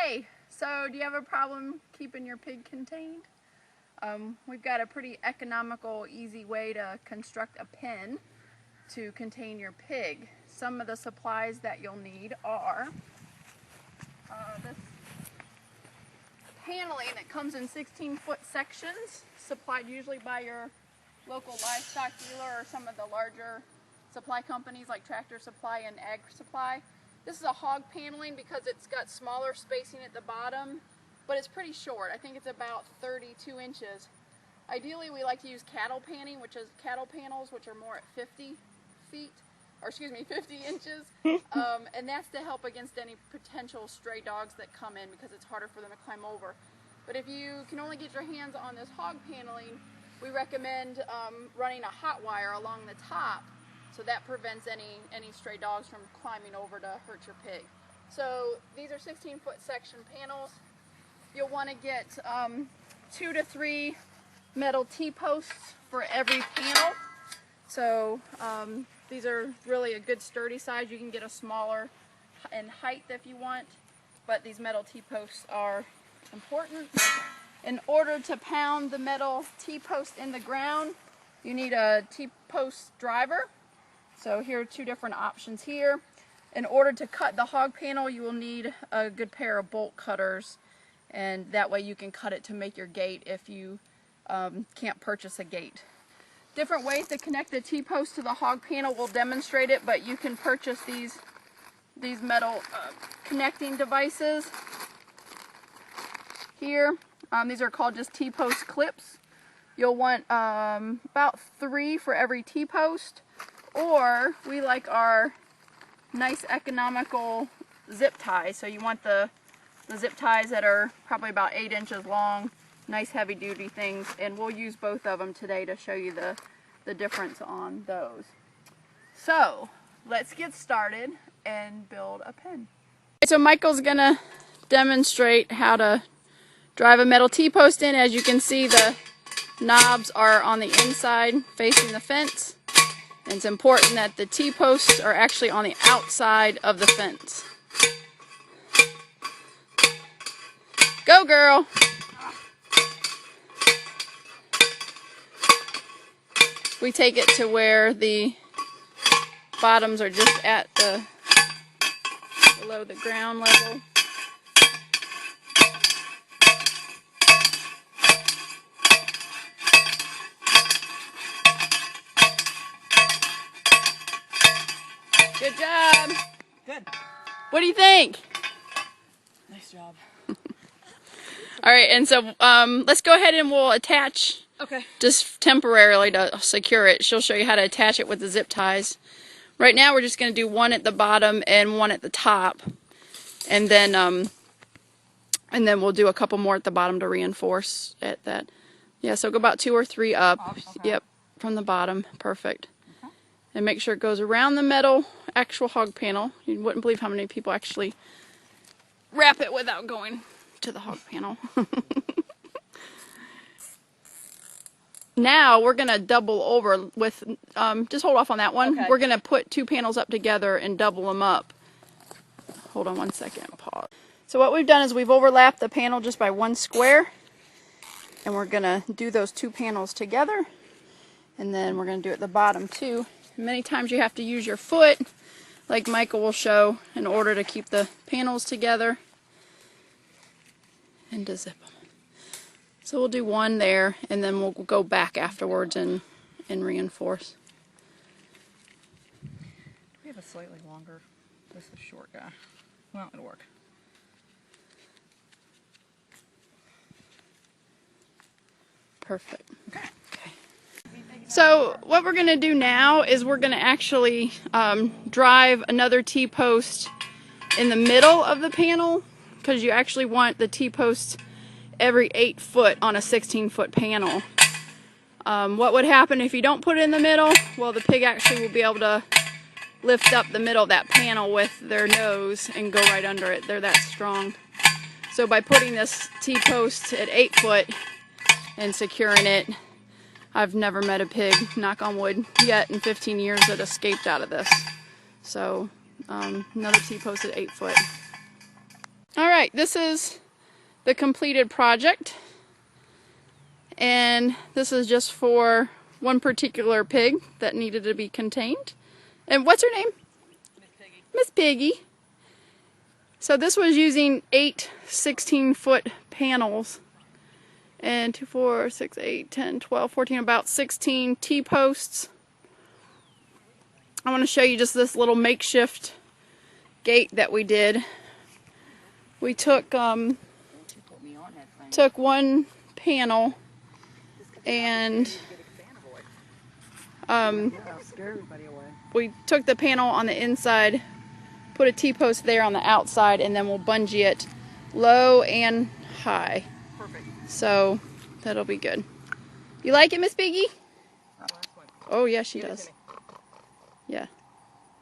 Hey, so do you have a problem keeping your pig contained? We've got a pretty economical, easy way to construct a pen to contain your pig. Some of the supplies that you'll need are this paneling that comes in 16-foot sections, supplied usually by your local livestock dealer or some of the larger supply companies like Tractor Supply and Ag Supply. This is a hog paneling because it's got smaller spacing at the bottom, but it's pretty short. I think it's about 32 inches. Ideally, we like to use cattle panning, which is cattle panels, which are more at 50 inches. And that's to help against any potential stray dogs that come in because it's harder for them to climb over. But if you can only get your hands on this hog paneling, we recommend running a hot wire along the top, so that prevents any stray dogs from climbing over to hurt your pig. So these are 16-foot section panels. You'll want to get 2 to 3 metal T-posts for every panel. So these are really a good sturdy size. You can get a smaller in height if you want, but these metal T-posts are important. In order to pound the metal T-post in the ground, you need a T-post driver. So here are 2 different options here. In order to cut the hog panel, you will need a good pair of bolt cutters, and that way you can cut it to make your gate if you can't purchase a gate. Different ways to connect the T-post to the hog panel, we'll demonstrate it, but you can purchase these metal connecting devices here. These are called just T-post clips. You'll want about 3 for every T-post, or we like our nice economical zip ties. So you want the zip ties that are probably about 8 inches long, nice heavy duty things, and we'll use both of them today to show you the difference on those. So let's get started and build a pen. So Michael's gonna demonstrate how to drive a metal T-post in. As you can see, the knobs are on the inside facing the fence. And it's important that the T-posts are actually on the outside of the fence. Go, girl! We take it to where the bottoms are just at below the ground level. Good job. Good. What do you think? Nice job. All right, and so let's go ahead and we'll attach, just temporarily to secure it. She'll show you how to attach it with the zip ties. Right now we're just going to do one at the bottom and one at the top, and then we'll do a couple more at the bottom to reinforce at that. Yeah, so go about 2 or 3 up. Okay. Yep, from the bottom. Perfect. Okay. And make sure it goes around the metal actual hog panel. You wouldn't believe how many people actually wrap it without going to the hog panel. Now we're going to double over with, just hold off on that one. Okay. We're going to put 2 panels up together and double them up. Hold on one second, pause. So what we've done is we've overlapped the panel just by 1 square. And we're going to do those 2 panels together. And then we're going to do it at the bottom too. Many times you have to use your foot, like Michael will show, in order to keep the panels together and to zip them. So we'll do 1 there, and then we'll go back afterwards and reinforce. We have a slightly longer, this is a short guy. Well, it'll work. Perfect. Okay. So what we're going to do now is we're going to actually drive another T-post in the middle of the panel, because you actually want the T-post every 8 foot on a 16-foot panel. What would happen if you don't put it in the middle? Well, the pig actually will be able to lift up the middle of that panel with their nose and go right under it. They're that strong. So by putting this T-post at 8 foot and securing it, I've never met a pig, knock on wood, yet in 15 years that escaped out of this. So another T-post at 8 foot. All right, this is the completed project. And this is just for one particular pig that needed to be contained. And what's her name? Miss Piggy. Miss Piggy. So this was using 8 16-foot panels. And 2, 4, 6, 8, 10, 12, 14, about 16 T-posts. I want to show you just this little makeshift gate that we did. We took one panel and we took the panel on the inside, put a T-post there on the outside, and then we'll bungee it low and high. Perfect. So that'll be good. You like it, Miss Piggy? Oh yeah, she does.